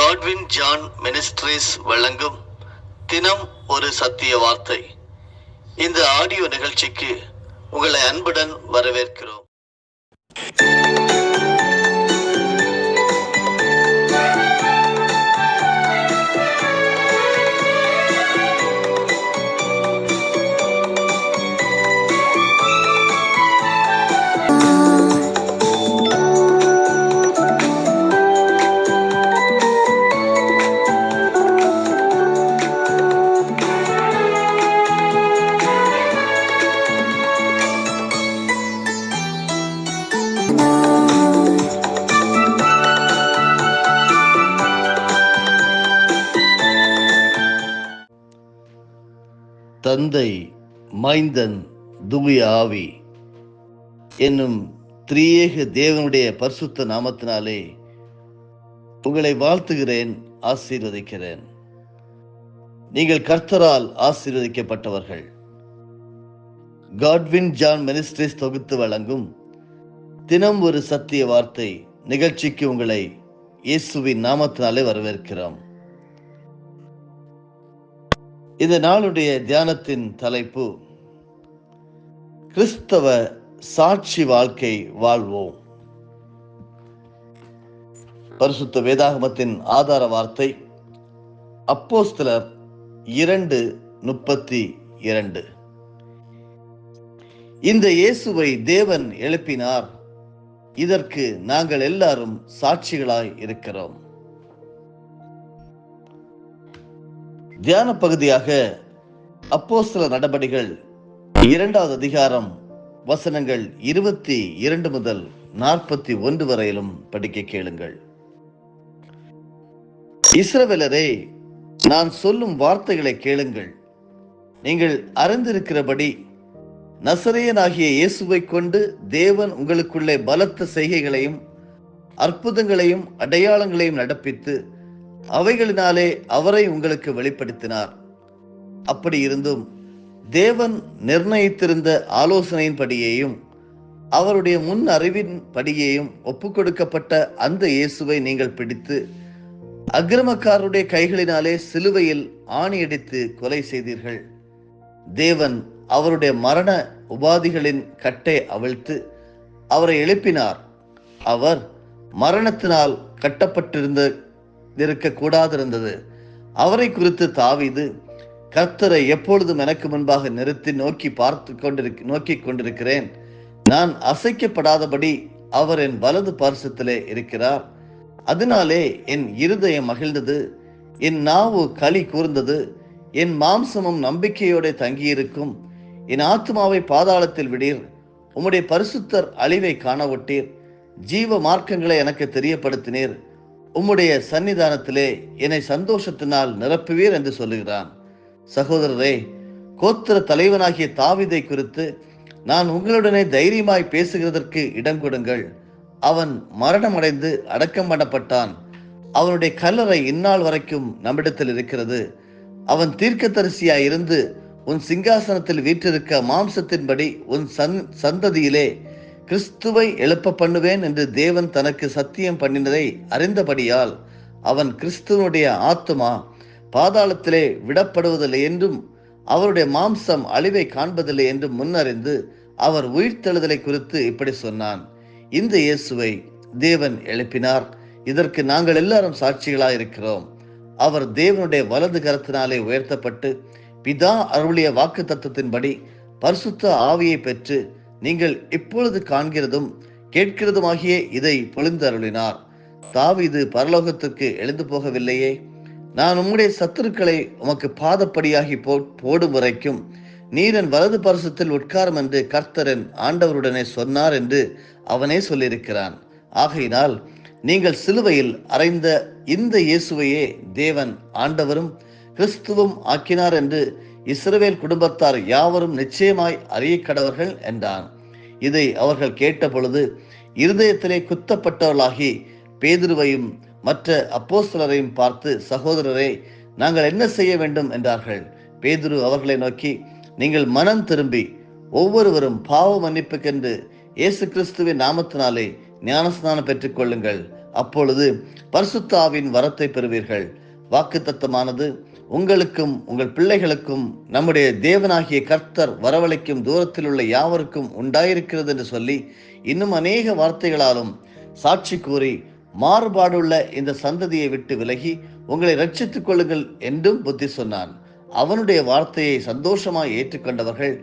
Godwin John ministries வழங்கும் தினம் ஒரு சத்திய வார்த்தை. இந்த ஆடியோ நிகழ்ச்சிக்கு உங்களை அன்புடன் வரவேற்கிறோம். தந்தை, மைந்தன், தூய ஆவி என்னும் திரியேக தேவனுடைய பரிசுத்த நாமத்தினாலே உங்களை வாழ்த்துகிறேன், ஆசீர்வதிக்கிறேன். நீங்கள் கர்த்தரால் ஆசீர்வதிக்கப்பட்டவர்கள். காட்வின் ஜான் மினிஸ்ட்ரீஸ் தொகுத்து வழங்கும் தினம் ஒரு சத்திய வார்த்தை நிகழ்ச்சிக்கு உங்களை இயேசுவின் நாமத்தினாலே வரவேற்கிறோம். இந்த நாளுடைய தியானத்தின் தலைப்பு, கிறிஸ்தவ சாட்சி வாழ்க்கை வாழ்வோம். பரிசுத்த வேதாகமத்தின் ஆதார வார்த்தை அப்போஸ்தலர் 2:32. இந்த இயேசுவை தேவன் எழுப்பினார், இதற்கு நாங்கள் எல்லாரும் சாட்சிகளாய் இருக்கிறோம். தியான பகுதியாக அப்போஸ்தலர் நடபடிகள் 2வது அதிகாரம் வசனங்கள் 22 முதல் 41 வரையிலும் படிக்க கேளுங்கள். இஸ்ரவேலரே, நான் சொல்லும் வார்த்தைகளை கேளுங்கள். நீங்கள் அறிந்திருக்கிறபடி நசரேயனாகிய இயேசுவை கொண்டு தேவன் உங்களுக்குள்ளே பலத்த செய்கைகளையும் அற்புதங்களையும் அடையாளங்களையும் நடப்பித்து அவைகளினாலே அவரை உங்களுக்கு வெளிப்படுத்தினார். அப்படி இருந்தும் தேவன் நிர்ணயித்திருந்த ஆலோசனையின்படியேயும் அவருடைய முன் அறிவின் படியேயும் ஒப்புக் கொடுக்கப்பட்ட அந்த இயேசுவை நீங்கள் பிடித்து அக்கிரமக்காரருடைய கைகளினாலே சிலுவையில் ஆணியடித்து கொலை செய்தீர்கள். தேவன் அவருடைய மரண உபாதிகளின் கட்டை அவிழ்த்து அவரை எழுப்பினார். அவர் மரணத்தினால் இருக்கக்கூடாதிருந்தது. அவரை குறித்து தாவீது, கர்த்தரை எப்பொழுதும் எனக்கு முன்பாக நிறுத்தி நோக்கி கொண்டிருக்கிறேன். நான் அசைக்கப்படாதபடி அவர் என் வலது பார்சத்திலே இருக்கிறார். அதனாலே என் இருதயம் மகிழ்ந்தது, என் நாவு களி கூர்ந்தது, என் மாம்சமும் நம்பிக்கையோட தங்கியிருக்கும். என் ஆத்மாவை பாதாளத்தில் விடீர். உம்முடைய பரிசுத்தர் அழிவை காணவிட்டீர். ஜீவ மார்க்கங்களை எனக்கு தெரியப்படுத்தினீர். உம்முடைய சன்னிதானத்திலே என்னை சந்தோஷத்தினால் நிரப்புவீர் என்று சொல்லுகிறான். சகோதரரே, கோத்திர தலைவனாகிய தாவீதை குறித்து நான் உங்களுடனே தைரியமாய் பேசுகிறதற்கு இடம் கொடுங்கள். அவன் மரணமடைந்து அடக்கம் பண்ணப்பட்டான். அவனுடைய கல்லறை இந்நாள் வரைக்கும் நம்மிடத்தில் இருக்கிறது. அவன் தீர்க்கதரிசியாய் இருந்து உன் சிங்காசனத்தில் வீற்றிருக்க மாம்சத்தின்படி உன் சந்ததியிலே கிறிஸ்துவை எழுப்ப பண்ணுவேன் என்று தேவன் தனக்கு சத்தியம் பண்ணினதை அறிந்தபடியால் அவன் கிறிஸ்துவனுடைய ஆத்துமா பாதாளத்திலே விடப்படுவதில்லை என்றும் அவருடைய மாம்சம் அழிவை காண்பதில்லை என்றும் முன்னறிந்து அவர் உயிர்த்தெழுதலை குறித்து இப்படி சொன்னான். இந்த இயேசுவை தேவன் எழுப்பினார், இதற்கு நாங்கள் எல்லாரும் சாட்சிகளாய் இருக்கிறோம். அவர் தேவனுடைய வலது கரத்தினாலே உயர்த்தப்பட்டு பிதா அருளிய வாக்கு தத்தத்தின்படி பரிசுத்த ஆவியை பெற்று நீங்கள் இப்பொழுது காண்கிறதும் கேட்கிறதுமாகிய இதை பொழிந்து அருளினார். தாவீது பரலோகத்திற்கு எழுந்து போகவில்லையே? நான் உம்முடைய சத்துருக்களை உமக்கு பாதப்படியாகி போடும் வரைக்கும் நீர் என் வலது பரிசுத்தில் உட்காரும் என்று கர்த்தரன் ஆண்டவருடனே சொன்னார் என்று அவனே சொல்லியிருக்கிறான். ஆகையினால் நீங்கள் சிலுவையில் அறைந்த இந்த இயேசுவையே தேவன் ஆண்டவரும் கிறிஸ்துவும் ஆக்கினார் என்று இஸ்ரவேல் குடும்பத்தார் யாவரும் நிச்சயமாய் அறிய கடவர்கள் என்றான். இதை அவர்கள் கேட்ட பொழுது இருதயத்திலே குத்தப்பட்டவர்களாகி பேதுருவையும் மற்ற அப்போஸ்தலரையும் பார்த்து, சகோதரரே, நாங்கள் என்ன செய்ய வேண்டும் என்றார்கள். பேதுரு அவர்களை நோக்கி, நீங்கள் மனம் திரும்பி ஒவ்வொருவரும் பாவ மன்னிப்புக்கென்று இயேசு கிறிஸ்துவின் நாமத்தினாலே ஞானஸ்நானம் பெற்றுக் கொள்ளுங்கள். அப்பொழுது பரிசுத்த வரத்தை பெறுவீர்கள். வாக்குத்தத்தமானது உங்களுக்கும் உங்கள் பிள்ளைகளுக்கும் நம்முடைய தேவனாகிய கர்த்தர் வரவழைக்கும் தூரத்தில் உள்ள யாவருக்கும் உண்டாயிருக்கிறது என்று சொல்லி இன்னும் அநேக வார்த்தைகளாலும் சாட்சி கூறி மாறுபாடுள்ள இந்த சந்ததியை விட்டு விலகி உங்களை ரட்சித்துக் கொள்ளுங்கள் என்றும் புத்தி சொன்னான். அவனுடைய வார்த்தையை சந்தோஷமாய் ஏற்றுக்கொண்டவர்கள்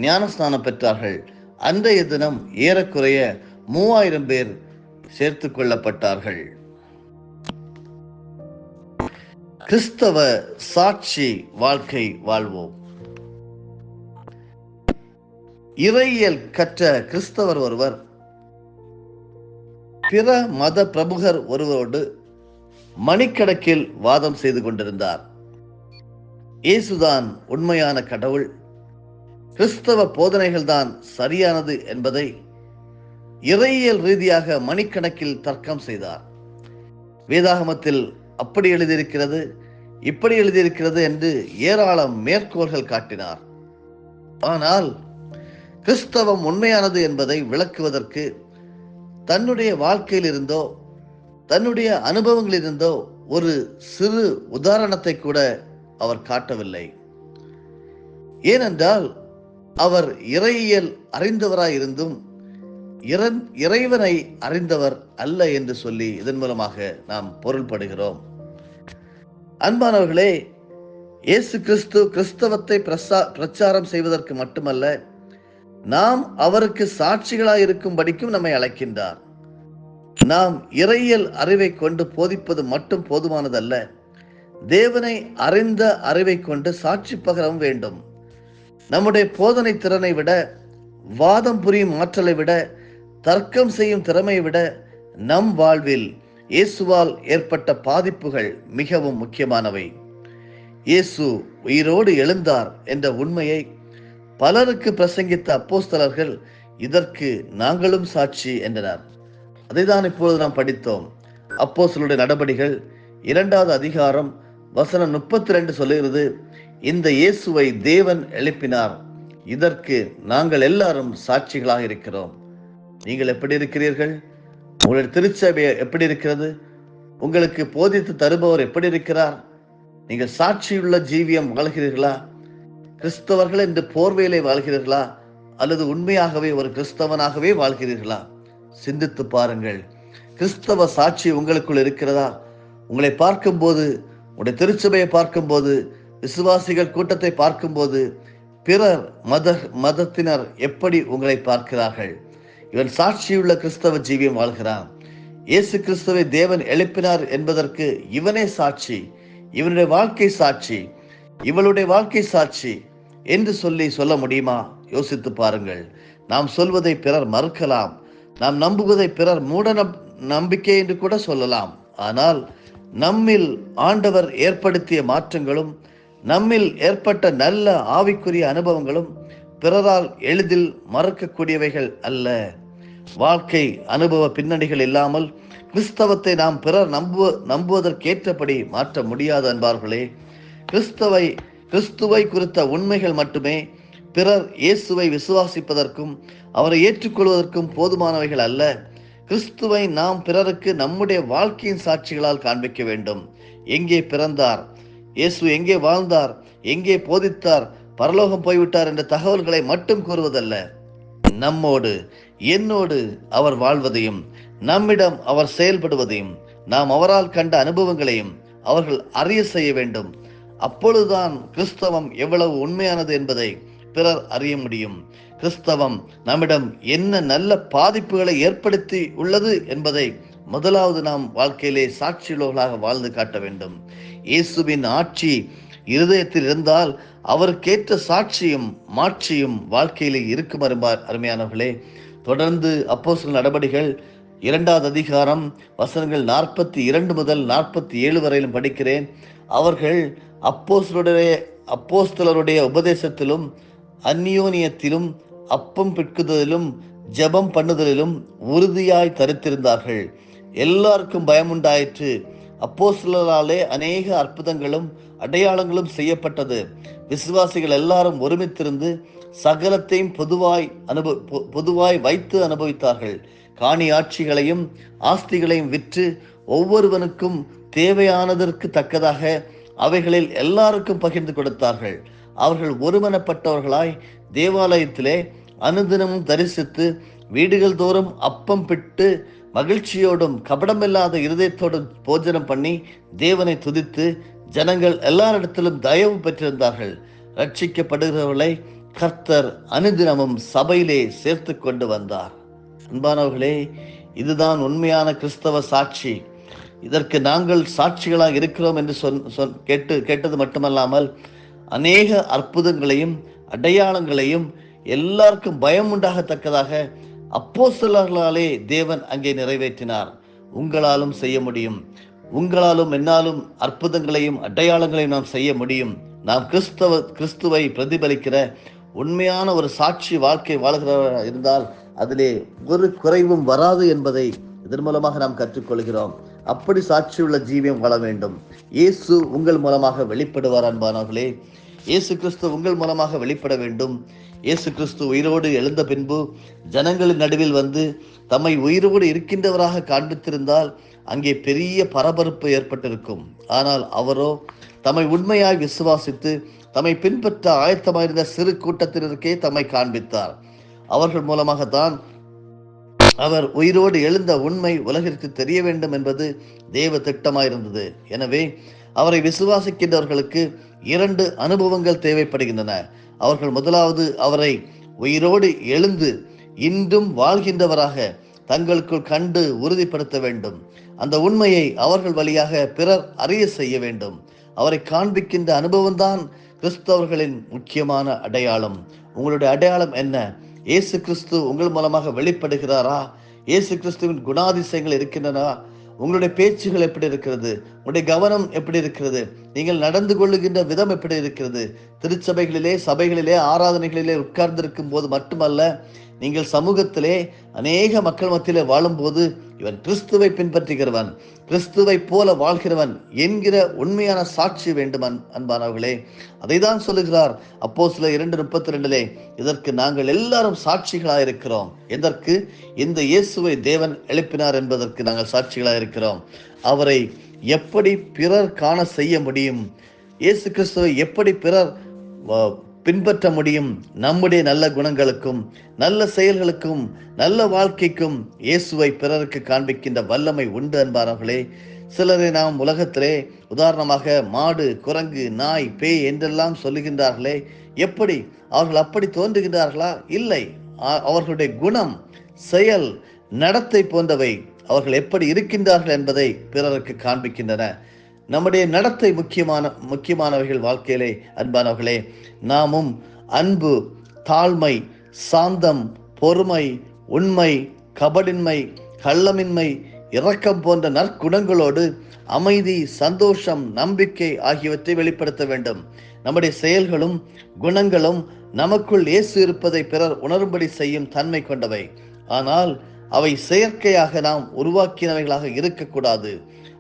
ஞானஸ்நானம் பெற்றார்கள். அன்றைய தினம் ஏறக்குறைய 3000 பேர் சேர்த்து கொள்ளப்பட்டார்கள். கிறிஸ்தவ சாட்சி வாழ்க்கை வாழ்வோம். இறையியல் கற்ற கிறிஸ்தவர் ஒருவர் பிற மத பிரமுகர் ஒருவரோடு மணிக்கணக்கில் வாதம் செய்து கொண்டிருந்தார். இயேசுதான் உண்மையான கடவுள், கிறிஸ்தவ போதனைகள் தான் சரியானது என்பதை இறையியல் ரீதியாக மணிக்கணக்கில் தர்க்கம் செய்தார். வேதாகமத்தில் அப்படி எழுதியிருக்கிறது, இப்படி எழுதியிருக்கிறது என்று ஏராளம் மேற்கோள்கள் காட்டினார். ஆனால் கிறிஸ்தவம் உண்மையானது என்பதை விளக்குவதற்கு தன்னுடைய வாழ்க்கையில் இருந்தோ தன்னுடைய அனுபவங்களில் இருந்தோ ஒரு சிறு உதாரணத்தை கூட அவர் காட்டவில்லை. ஏனென்றால் அவர் இறையியல் அறிந்தவராயிருந்தும் இறைவனை அறிந்தவர் அல்ல என்று சொல்லி இதன் மூலமாக நாம் பொருள்படுகிறோம். அன்பானவர்களே, இயேசு கிறிஸ்து கிறிஸ்தவத்தை பிரச்சாரம் செய்வதற்கு மட்டுமல்ல, நாம் அவருக்கு சாட்சிகளாய் இருக்கும்படிக்கும் நம்மை அழைக்கின்றார். நாம் இறையியல் அறிவை கொண்டு போதிப்பது மட்டும் போதுமானதல்ல, தேவனை அறிந்த அறிவை கொண்டு சாட்சி பகரவும் வேண்டும். நம்முடைய போதனை திறனை விட, வாதம் புரியும் ஆற்றலை விட, தர்க்கம் செய்யும் திறமையை விட நம் வாழ்வில் இயேசுவால் ஏற்பட்ட பாதிப்புகள் மிகவும் முக்கியமானவை. இயேசு உயிரோடு எழுந்தார் என்ற உண்மையை பலருக்கு பிரசங்கித்த அப்போஸ்தலர்கள் இதற்கு நாங்களும் சாட்சி என்றனர். அதைதான் இப்பொழுது நாம் படித்தோம். அப்போஸ்தலருடைய நடபடிகள் 2வது அதிகாரம் வசனம் 32 சொல்லுகிறது, இந்த இயேசுவை தேவன் எழுப்பினார், இதற்கு நாங்கள் எல்லாரும் சாட்சிகளாக இருக்கிறோம். நீங்கள் எப்படி இருக்கிறீர்கள்? உங்களுடைய திருச்சபை எப்படி இருக்கிறது? உங்களுக்கு போதித்து தருபவர் எப்படி இருக்கிறார்? நீங்கள் சாட்சியுள்ள ஜீவியம் வாழ்கிறீர்களா? கிறிஸ்தவர்கள் என்று போர்வையிலே வாழ்கிறீர்களா? அல்லது உண்மையாகவே ஒரு கிறிஸ்தவனாகவே வாழ்கிறீர்களா? சிந்தித்து பாருங்கள். கிறிஸ்தவ சாட்சி உங்களுக்குள் இருக்கிறதா? உங்களை பார்க்கும்போது, உங்களுடைய திருச்சபையை பார்க்கும்போது, விசுவாசிகள் கூட்டத்தை பார்க்கும்போது பிறர் மதத்தினர் எப்படி உங்களை பார்க்கிறார்கள்? இவன் சாட்சியுள்ள கிறிஸ்தவ ஜீவியம் வாழ்கிறான். இயேசு கிறிஸ்துவை தேவன் எழுப்பினார் என்பதற்கு இவனே சாட்சி, இவனுடைய வாழ்க்கை சாட்சி, இவளுடைய வாழ்க்கை சாட்சி என்று சொல்ல முடியுமா? யோசித்து பாருங்கள். நாம் சொல்வதை பிறர் மறுக்கலாம், நாம் நம்புவதை பிறர் மூட நம்பிக்கை என்று கூட சொல்லலாம். ஆனால் நம்மில் ஆண்டவர் ஏற்படுத்திய மாற்றங்களும் நம்மில் ஏற்பட்ட நல்ல ஆவிக்குரிய அனுபவங்களும் பிறரால் எளிதில் மறக்கக்கூடியவைகள் அல்ல. வாழ்க்கை அனுபவ பின்னணிகள் இல்லாமல் கிறிஸ்தவத்தை நாம் பிறர் நம்புவதற்கேற்றபடி மாற்ற முடியாது. அன்பார்களே, கிறிஸ்துவை குறித்த உண்மைகள் மட்டுமே பிறர் இயேசுவை விசுவாசிப்பதற்கும் அவரை ஏற்றுக்கொள்வதற்கும் போதுமானவைகள் அல்ல. கிறிஸ்துவை நாம் பிறருக்கு நம்முடைய வாழ்க்கையின் சாட்சிகளால் காண்பிக்க வேண்டும். எங்கே பிறந்தார், இயேசு எங்கே வாழ்ந்தார், எங்கே போதித்தார், பரலோகம் போய்விட்டார் என்ற தகவல்களை மட்டும் கூறுவதல்ல, நம்மோடு என்னோடு அவர் வாழ்வதையும் நம்மிடம் அவர் செயல்படுவதையும் நாம் அவரால் கண்ட அனுபவங்களையும் அவர்கள் அறிய செய்ய வேண்டும். அப்பொழுதுதான் கிறிஸ்தவம் எவ்வளவு உண்மையானது என்பதை பிறர் அறிய முடியும். கிறிஸ்தவம் நம்மிடம் என்ன நல்ல பாதிப்புகளை ஏற்படுத்தி உள்ளது என்பதை முதலாவது நாம் வாழ்க்கையிலே சாட்சியுள்ளவர்களாக வாழ்ந்து காட்ட வேண்டும். இயேசுவின் ஆட்சி இருதயத்தில் இருந்தால் அவருக்கேற்ற சாட்சியும் மாட்சியும் வாழ்க்கையிலே இருக்கும். அருமையானவர்களே, தொடர்ந்து அப்போஸ்தலர் நடபடிகள் 2வது அதிகாரம் வசனங்கள் 42 முதல் 47 வரையிலும் படிக்கிறேன். அவர்கள் அப்போஸ்தலருடைய உபதேசத்திலும் அந்நியோனியத்திலும் அப்பம் பிற்குதலிலும் ஜெபம் பண்ணுதலிலும் உறுதியாய் தரித்திருந்தார்கள். எல்லாருக்கும் பயமுண்டாயிற்று. அப்போஸ்தலராலே அநேக அற்புதங்களும் அடையாளங்களும் செய்யப்பட்டது. விசுவாசிகள் எல்லாரும் ஒருமித்திருந்து சகலத்தையும் பொதுவாய் வைத்து அனுபவித்தார்கள். காணி ஆட்சிகளையும் ஆஸ்திகளையும் விற்று ஒவ்வொருவனுக்கும் தேவையானதற்கு தக்கதாக அவைகளில் எல்லாருக்கும் பகிர்ந்து கொடுத்தார்கள். அவர்கள் ஒருமனப்பட்டவர்களாய் தேவாலயத்திலே அனுதினமும் தரிசித்து வீடுகள் தோறும் அப்பம் பிட்டு மகிழ்ச்சியோடும் கபடமில்லாத இருதயத்தோடும் போஜனம் பண்ணி தேவனை துதித்து ஜனங்கள் எல்லாரிடத்திலும் தயவு பெற்றிருந்தார்கள். ரட்சிக்கப்படுகிறவர்களை கர்த்தர் அனுதினமும் சபையிலே சேர்த்து கொண்டு வந்தார். அன்பானவர்களே, இதுதான் உண்மையான கிறிஸ்தவ சாட்சி. இதற்கு நாங்கள் சாட்சிகளாக இருக்கிறோம் என்று கேட்டது மட்டுமல்லாமல் அநேக அற்புதங்களையும் அடையாளங்களையும் எல்லாருக்கும் பயம் உண்டாகத்தக்கதாக அப்போஸ்தலர்களாலே தேவன் அங்கே நிறைவேற்றினார். உங்களாலும் செய்ய முடியும். உங்களாலும் என்னாலும் அற்புதங்களையும் அடையாளங்களையும் நாம் செய்ய முடியும். நாம் கிறிஸ்துவை பிரதிபலிக்கிற உண்மையான ஒரு சாட்சி வாழ்க்கை வாழ்கிறவராக இருந்தால் அதிலே ஒரு குறைவும் வராது என்பதை இதன் மூலமாக நாம் கற்றுக்கொள்கிறோம். அப்படி சாட்சியுள்ள ஜீவியம் வாழ வேண்டும். இயேசு உங்கள் மூலமாக வெளிப்படுவார். அன்பானவர்களே, இயேசு கிறிஸ்து உங்கள் மூலமாக வெளிப்பட வேண்டும். இயேசு கிறிஸ்து உயிரோடு எழுந்த பின்பு ஜனங்களின் நடுவில் வந்து தம்மை உயிரோடு இருக்கின்றவராக காண்பித்திருந்தால் அங்கே பெரிய பரபரப்பு ஏற்பட்டிருக்கும். ஆனால் அவரோ தம்மை உண்மையாய் விசுவாசித்து தம்மை பின்பற்ற ஆயத்தமாயிருந்த சிறு கூட்டத்தினருக்கே தம்மை காண்பித்தார். அவர்கள் மூலமாகத்தான் அவர் உயிரோடு எழுந்த உண்மை உலகிற்கு தெரிய வேண்டும் என்பது தேவ திட்டமாயிருந்தது. எனவே அவரை விசுவாசிக்கின்றவர்களுக்கு 2 அனுபவங்கள் தேவைப்படுகின்றன. அவர்கள் முதலாவது அவரை உயிரோடு எழுந்து இன்றும் வாழ்கின்றவராக தங்களுக்குள் கண்டு உறுதிப்படுத்த வேண்டும். அந்த உண்மையை அவர்கள் வழியாக பிறர் அறிய செய்ய வேண்டும். அவரை காண்பிக்கின்ற அனுபவம்தான் கிறிஸ்தவர்களின் முக்கியமான அடையாளம். உங்களுடைய அடையாளம் என்ன? இயேசு கிறிஸ்து உங்கள் மூலமாக வெளிப்படுகிறாரா? இயேசு கிறிஸ்துவின் குணாதிசயங்கள் இருக்கின்றன? உங்களுடைய பேச்சுகள் எப்படி இருக்கிறது? உங்களுடைய கவனம் எப்படி இருக்கிறது? நீங்கள் நடந்து கொள்ளுகின்ற விதம் எப்படி இருக்கிறது? திருச்சபைகளிலே, சபைகளிலே, ஆராதனைகளிலே உட்கார்ந்திருக்கும் போது மட்டுமல்ல, நீங்கள் சமூகத்திலே அநேக மக்கள் மத்தியிலே வாழும்போது இவன் கிறிஸ்துவை பின்பற்றுகிறவன், கிறிஸ்துவை போல வாழ்கிறவன் என்கிற உண்மையான சாட்சி வேண்டும். அன்பானவர்களே, அதை தான் சொல்லுகிறார் அப்போஸ்தலர் 2:32. இதற்கு நாங்கள் எல்லாரும் சாட்சிகளாக இருக்கிறோம். எதற்கு? இந்த இயேசுவை தேவன் எழுப்பினார் என்பதற்கு நாங்கள் சாட்சிகளாக இருக்கிறோம். அவரை எப்படி பிறர் காண செய்ய முடியும்? இயேசு கிறிஸ்துவை எப்படி பிறர் பின்பற்ற முடியும்? நம்முடைய நல்ல குணங்களுக்கும் நல்ல செயல்களுக்கும் நல்ல வாழ்க்கைக்கும் இயேசுவை பிறருக்கு காண்பிக்கின்ற வல்லமை உண்டு. அன்பானவர்களே, சிலரை நாம் உலகத்திலே உதாரணமாக மாடு, குரங்கு, நாய், பேய் என்றெல்லாம் சொல்லுகின்றார்களே, எப்படி அவர்கள் அப்படி தோன்றுகின்றார்களா? இல்லை. அவர்களுடைய குணம், செயல், நடத்தை போன்றவை அவர்கள் எப்படி இருக்கின்றார்கள் என்பதை பிறருக்கு காண்பிக்கின்றன. நம்முடைய நடத்தை முக்கியமானவைகள் வாழ்க்கையிலே. அன்பானவர்களே, நாமும் அன்பு, தாழ்மை, சாந்தம், பொறுமை, உண்மை, கபடின்மை, கள்ளமின்மை, இரக்கம் போன்ற நற்குணங்களோடு அமைதி, சந்தோஷம், நம்பிக்கை ஆகியவற்றை வெளிப்படுத்த வேண்டும். நம்முடைய செயல்களும் குணங்களும் நமக்குள் இயேசு இருப்பதை பிறர் உணரும்படி செய்யும் தன்மை கொண்டவை. ஆனால் அவை செயற்கையாக நாம் உருவாக்கினவைகளாக இருக்கக்கூடாது.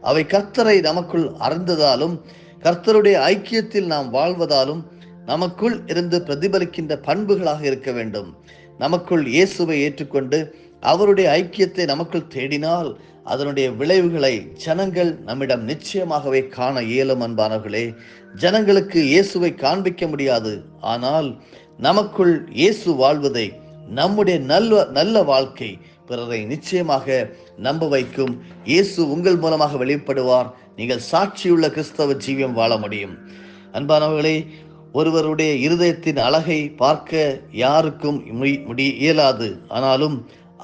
அவை கர்த்தரை நமக்குள் அறிந்ததாலும் கர்த்தருடைய ஐக்கியத்தில் நாம் வாழ்வதாலும் நமக்குள் இருந்து பிரதிபலிக்கின்ற பண்புகளாக இருக்க வேண்டும். நமக்குள் இயேசுவை ஏற்றுக்கொண்டு அவருடைய ஐக்கியத்தை நமக்குள் தேடினால் அதனுடைய விளைவுகளை ஜனங்கள் நம்மிடம் நிச்சயமாகவே காண இயலும். அன்பானவர்களே, ஜனங்களுக்கு இயேசுவை காண்பிக்க முடியாது. ஆனால் நமக்குள் இயேசு வாழ்வதை, நம்முடைய நல்ல வாழ்க்கை பிறரை நிச்சயமாக நம்ப வைக்கும். இயேசு உங்கள் மூலமாக வெளிப்படுவார். நீங்கள் சாட்சியுள்ள கிறிஸ்தவ ஜீவியம் வாழ முடியும். அன்பானவர்களே, ஒருவருடைய இருதயத்தின் அழகை பார்க்க யாருக்கும் இயலாது. ஆனாலும்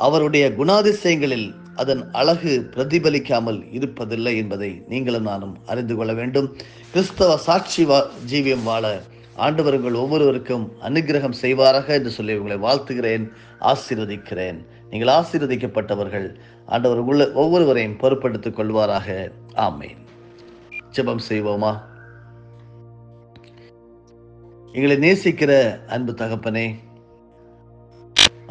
அவருடைய குணாதிசயங்களில் அதன் அழகு பிரதிபலிக்காமல் இருப்பதில்லை என்பதை நீங்களும் நானும் அறிந்து கொள்ள வேண்டும். கிறிஸ்தவ சாட்சி ஜீவியம் வாழ ஆண்டவர் உங்கள் ஒவ்வொருவருக்கும் அனுகிரகம் செய்வாராக என்று சொல்லி உங்களை வாழ்த்துகிறேன், ஆசீர்வதிக்கிறேன். நீங்கள் ஆசீர்வதிக்கப்பட்டவர்கள். ஆண்டவர் ஒவ்வொருவரையும் பொறுப்படுத்திக் கொள்வாராக. ஆமென். ஜெபம் செய்வோமா? எங்களை நேசிக்கிற அன்பு தகப்பனே,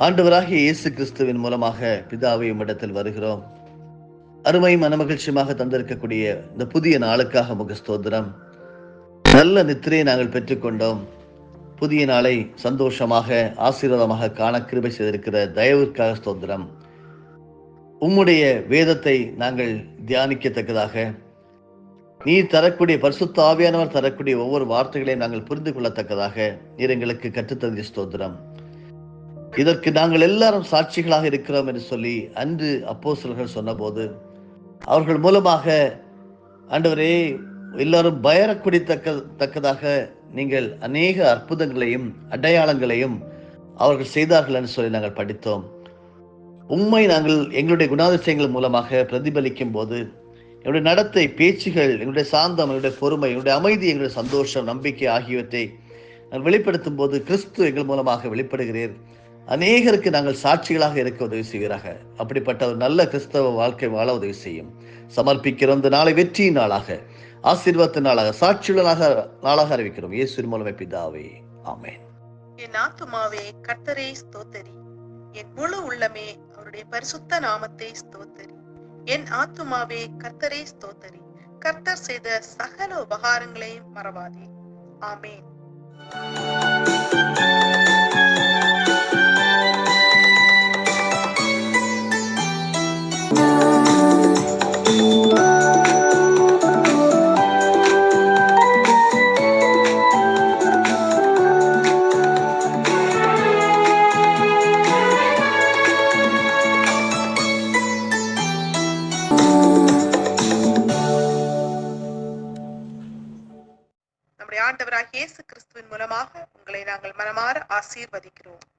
ஆண்டவராகிய இயேசு கிறிஸ்துவின் மூலமாக பிதாவை உம்மிடத்தில் வருகிறோம். அருமை மனமகிழ்ச்சியமாக தந்திருக்கக்கூடிய இந்த புதிய நாளுக்காக உமக்கு ஸ்தோத்திரம். நல்ல நித்திரையை நாங்கள் பெற்றுக்கொண்டோம். புதிய நாளை சந்தோஷமாக ஆசீர்வாதமாக காண கிருபை செய்திருக்கிற தயவிற்காக ஸ்தோத்திரம். உம்முடைய வேதத்தை நாங்கள் தியானிக்கத்தக்கதாக, நீர் தரக்கூடிய பரிசுத்த ஆவியானவர் தரக்கூடிய ஒவ்வொரு வார்த்தைகளையும் நாங்கள் புரிந்து கொள்ளத்தக்கதாக நீர் எங்களுக்கு கற்றுத்தந்தி ஸ்தோத்திரம். இதற்கு நாங்கள் எல்லாரும் சாட்சிகளாக இருக்கிறோம் என்று சொல்லி அன்று அப்போஸ்தலர்கள் சொன்னபோது, அவர்கள் மூலமாக ஆண்டவரே எல்லாரும் தக்கதாக நீங்கள் அநேக அற்புதங்களையும் அடையாளங்களையும் அவர்கள் செய்தார்கள் என்று சொல்லி நாங்கள் படித்தோம். உண்மை நாங்கள் எங்களுடைய குணாதிசயங்கள் மூலமாக பிரதிபலிக்கும் போது, எங்களுடைய நடத்தை, பேச்சுகள், எங்களுடைய சாந்தம், எங்களுடைய பொறுமை, எங்களுடைய அமைதி, எங்களுடைய சந்தோஷம், நம்பிக்கை ஆகியவற்றை நாங்கள் வெளிப்படுத்தும் போது கிறிஸ்து எங்கள் மூலமாக வெளிப்படுகிறீர். அநேகருக்கு நாங்கள் சாட்சிகளாக இருக்க உதவி செய்வீராக. அப்படிப்பட்ட ஒரு நல்ல கிறிஸ்தவ வாழ்க்கை வாழ உதவி செய்யும். சமர்ப்பிக்கிற இந்த நாளை வெற்றியின் நாளாக, ஆசீர்வாதத்தின் நாளாக, சாட்சியுள்ள நாளாக அறிவிக்கிறோம். இயேசுவின் மூலமே பிதாவே, ஆமென். என் ஆத்துமாவே கர்த்தரை ஸ்தோத்தரி, என் முழு உள்ளமே அவருடைய பரிசுத்த நாமத்தை ஸ்தோத்தரி. என் ஆத்துமாவே கர்த்தரை ஸ்தோத்தரி, கர்த்தர் செய்த சகல உபகாரங்களையும் மறவாதே. ஆமென். நம்முடைய ஆண்டவராகிய இயேசு கிறிஸ்துவின் மூலமாக உங்களை நாங்கள் மனமாற ஆசீர்வதிக்கிறோம்.